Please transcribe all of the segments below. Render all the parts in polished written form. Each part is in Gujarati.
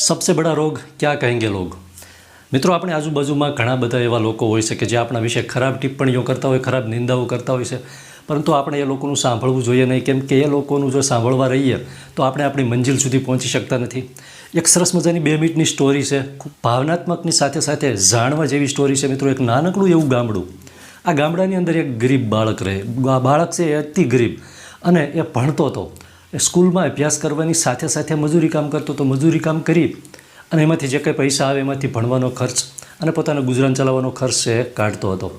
सबसे बड़ा रोग क्या कहेंगे लोग। મિત્રો આપણે આજુબાજુમાં ઘણા બધા એવા લોકો હોય છે કે જે આપણા વિશે ખરાબ ટિપ્પણીઓ કરતા હોય, ખરાબ નિંદાઓ કરતા હોય છે, પરંતુ આપણે એ લોકોનું સાંભળવું જોઈએ નહીં, કેમ કે એ લોકોનું જો સાંભળવા રહીએ તો આપણે આપણી મંજિલ સુધી પહોંચી શકતા નથી. એક સરસ મજાની 2 મિનિટની સ્ટોરી છે, ખૂબ ભાવનાત્મકની સાથે સાથે જાણવા જેવી સ્ટોરી છે મિત્રો. એક નાનકડું એવું ગામડું, આ ગામડાની અંદર એક ગરીબ બાળક રહે. બાળક છે એ અતિ ગરીબ અને એ ભણતો હતો. એ સ્કૂલમાં અભ્યાસ કરવાની સાથે સાથે મજૂરી કામ કરતો હતો. મજૂરી કામ કરી અને એમાંથી જે કંઈ પૈસા આવે એમાંથી ભણવાનો ખર્ચ અને પોતાનો ગુજરાન ચલાવવાનો ખર્ચ છે એ કાઢતો હતો.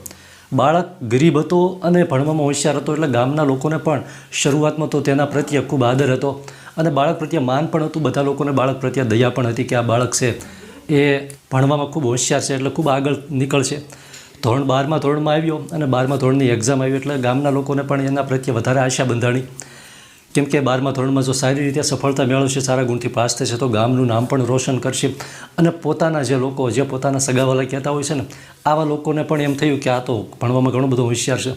બાળક ગરીબ હતો અને ભણવામાં હોશિયાર હતો, એટલે ગામના લોકોને પણ શરૂઆતમાં તો તેના પ્રત્યે ખૂબ આદર હતો અને બાળક પ્રત્યે માન પણ હતું. બધા લોકોને બાળક પ્રત્યે દયા પણ હતી કે આ બાળક છે એ ભણવામાં ખૂબ હોશિયાર છે, એટલે ખૂબ આગળ નીકળશે. ધોરણ 12માં ધોરણમાં આવ્યો અને 12મા ધોરણની એક્ઝામ આવી એટલે ગામના લોકોને પણ એના પ્રત્યે વધારે આશા બંધાણી, કેમ કે 12મા ધોરણમાં જો સારી રીતે સફળતા મેળવશે, સારા ગુણથી પાસ થશે તો ગામનું નામ પણ રોશન કરશે. અને પોતાના જે લોકો, જે પોતાના સગાવાલા કહેતા હોય છે ને, આવા લોકોને પણ એમ થયું કે આ તો ભણવામાં ઘણો બધો હોશિયાર છે.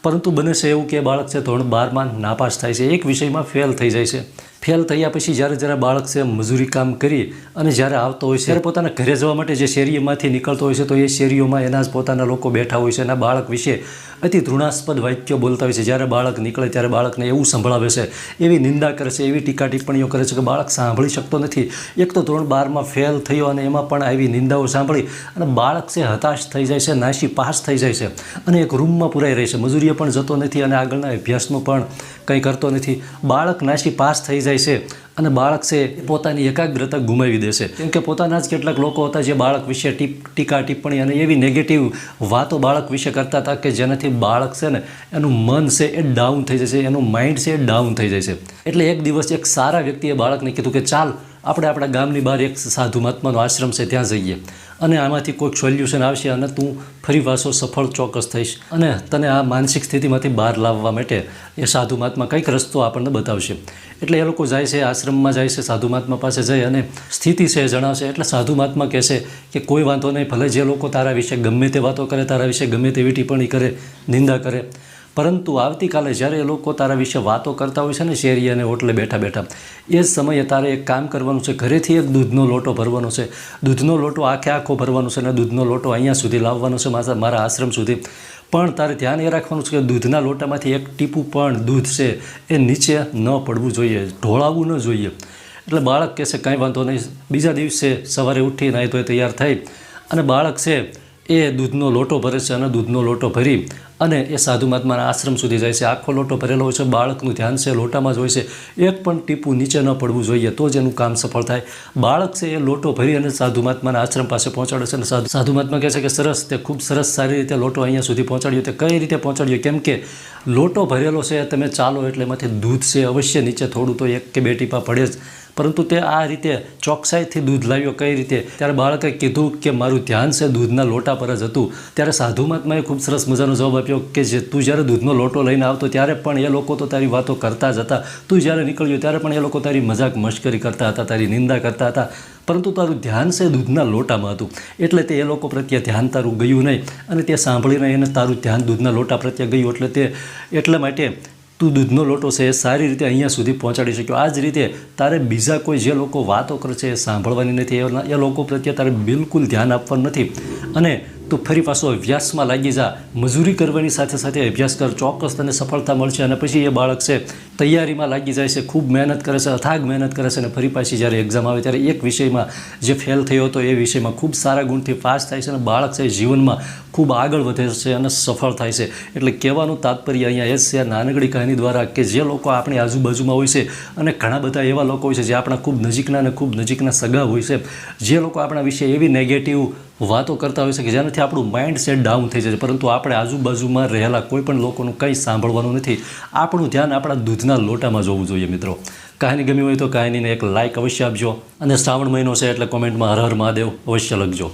પરંતુ બને છે એવું કે બાળક છે ધોરણ 12માં નાપાસ થાય છે, એક વિષયમાં ફેલ થઈ જાય છે. ફેલ થયા પછી જ્યારે બાળક છે મજૂરી કામ કરી અને જ્યારે આવતો હોય છે, ત્યારે પોતાના ઘરે જવા માટે જે શેરીમાંથી નીકળતો હોય છે, તો એ શેરીઓમાં એના જ પોતાના લોકો બેઠા હોય છે અને બાળક વિશે અતિ તૃણાસ્પદ વાક્યો બોલતા હોય છે. જ્યારે બાળક નીકળે ત્યારે બાળકને એવું સંભળાવે છે, એવી નિંદા કરે છે, એવી ટીકા ટિપ્પણીઓ કરે છે કે બાળક સાંભળી શકતો નથી. એક તો ધોરણ 12માં ફેલ થયો અને એમાં પણ આવી નિંદાઓ સાંભળી અને બાળક છે હતાશ થઈ જાય છે, નાસી પાસ થઈ જાય છે અને એક રૂમમાં પુરાઈ રહે છે. મજૂરીએ પણ જતો નથી અને આગળના અભ્યાસનું પણ કંઈ કરતો નથી. બાળક નાસી પાસ થઈ જાય છે અને બાળક છે પોતાની એકાગ્રતા ગુમાવી દેશે, કેમ કે પોતાના જ કેટલાક લોકો હતા જે બાળક વિશે ટીકા ટિપ્પણી અને એવી નેગેટિવ વાતો બાળક વિશે કરતા હતા કે જેનાથી બાળક છે ને એનું મન છે એ ડાઉન થઈ જશે, એનું માઇન્ડ છે એ ડાઉન થઈ જાય છે. એટલે એક દિવસ એક સારા વ્યક્તિએ બાળકને કીધું કે ચાલ આપણે આપણા ગામની બહાર એક સાધુ મહાત્માનો આશ્રમ છે ત્યાં જઈએ અને આમાંથી કોઈક સોલ્યુશન આવશે અને તું ફરી પાછો સફળ ચોક્કસ થઈશ અને તને આ માનસિક સ્થિતિમાંથી બહાર લાવવા માટે એ સાધુ મહાત્મા કંઈક રસ્તો આપણને બતાવશે. એટલે એ લોકો જાય છે, આશ્રમમાં જાય છે, સાધુ મહાત્મા પાસે જઈ અને સ્થિતિ છે એ જણાવશે. એટલે સાધુ મહાત્મા કહેશે કે કોઈ વાંધો નહીં, ભલે જે લોકો તારા વિશે ગમે તે વાતો કરે, તારા વિશે ગમે તેવી ટિપ્પણી કરે, નિંદા કરે, પરંતુ આવતીકાલે જ્યારે એ લોકો તારા વિશે વાતો કરતા હોય છે ને શેરી અને હોટલે બેઠા બેઠા, એ જ સમયે તારે એક કામ કરવાનું છે. ઘરેથી એક દૂધનો લોટો ભરવાનો છે, દૂધનો લોટો આખો ભરવાનો છે અને દૂધનો લોટો અહીંયા સુધી લાવવાનો છે, મારા આશ્રમ સુધી. પણ તારે ધ્યાન એ રાખવાનું છે કે દૂધના લોટામાંથી એક ટીપું પણ દૂધ છે એ નીચે ન પડવું જોઈએ, ઢોળાવવું ન જોઈએ. એટલે બાળક કહેશે કાંઈ વાંધો નહીં. બીજા દિવસે સવારે ઉઠી નાહી તો તૈયાર થઈ અને બાળક છે એ દૂધનો લોટો ભરે છે અને દૂધનો લોટો ભરી અને એ સાધુ મહાત્માના આશ્રમ સુધી જાય છે. આખો લોટો ભરેલો હોય છે, બાળકનું ધ્યાન છે લોટામાં જ હોય છે, એક પણ ટીપું નીચે ન પડવું જોઈએ, તો જ એનું કામ સફળ થાય. બાળક છે એ લોટો ભરી અને સાધુ મહાત્માના આશ્રમ પાસે પહોંચાડે છે અને સાધુ મહાત્મા કહે છે કે સરસ, તે ખૂબ સરસ, સારી રીતે લોટો અહીંયા સુધી પહોંચાડ્યો. તે કઈ રીતે પહોંચાડ્યો? કેમ કે લોટો ભરેલો છે, તમે ચાલો એટલે એમાંથી દૂધ છે અવશ્ય નીચે થોડું તો 1 કે 2 ટીપા પડે જ, પરંતુ તે આ રીતે ચોકસાઈથી દૂધ લાવ્યો. કઈ રીતે? ત્યારે બાળકે કીધું કે મારું ધ્યાન છે દૂધના લોટા પર જ હતું. ત્યારે સાધુ મહાત્માએ ખૂબ સરસ મજાનો જવાબ આપ્યો કે જે તું જ્યારે દૂધનો લોટો લઈને આવતો ત્યારે પણ એ લોકો તો તારી વાતો કરતા જ હતા, તું જ્યારે નીકળ્યો ત્યારે પણ એ લોકો તારી મજાક મશ્કરી કરતા હતા, તારી નિંદા કરતા હતા, પરંતુ તારું ધ્યાન છે દૂધના લોટામાં હતું. એટલે તે એ લોકો પ્રત્યે ધ્યાન તારું ગયું નહીં અને તે સાંભળીને એને તારું ધ્યાન દૂધના લોટા પ્રત્યે ગયું. એટલા માટે તું દૂધનો લોટો છે એ સારી રીતે અહીંયા સુધી પહોંચાડી શક્યો. આ જ રીતે તારે બીજા કોઈ જે લોકો વાતો કરે છે એ સાંભળવાની નથી, એ લોકો પ્રત્યે તારે બિલકુલ ધ્યાન આપવાનું નથી અને તું ફરી પાછો અભ્યાસમાં લાગી જા. મજૂરી કરવાની સાથે સાથે અભ્યાસ કર, ચોક્કસ તને સફળતા મળશે. અને પછી એ બાળક છે તૈયારીમાં લાગી જાય છે, ખૂબ મહેનત કરે છે, અથાગ મહેનત કરે છે અને ફરી પાછી જ્યારે એક્ઝામ આવે ત્યારે એક વિષયમાં જે ફેલ થયો હતો એ વિષયમાં ખૂબ સારા ગુણથી પાસ થાય છે અને બાળક છે જીવનમાં ખૂબ આગળ વધે છે અને સફળ થાય છે. એટલે કહેવાનું તાત્પર્ય અહીંયા એ જ છે નાનકડી કહાની દ્વારા કે જે લોકો આપણી આજુબાજુમાં હોય છે અને ઘણા બધા એવા લોકો હોય છે જે આપણા ખૂબ નજીકના અને ખૂબ નજીકના સગા હોય છે, જે લોકો આપણા વિશે એવી નેગેટિવ વાતો કરતા હોય છે કે જેનાથી આપણું માઇન્ડ સેટ ડાઉન થઈ જાય છે, પરંતુ આપણે આજુબાજુમાં રહેલા કોઈ પણ લોકોનું કંઈ સાંભળવાનું નથી. આપણું ધ્યાન આપણા દૂધના લોટામાં જોવું જોઈએ. મિત્રો, કહાની ગમી હોય તો કહાનીને એક લાઇક અવશ્ય આપજો અને શ્રાવણ મહિનો છે એટલે કોમેન્ટમાં હર હર મહાદેવ અવશ્ય લખજો.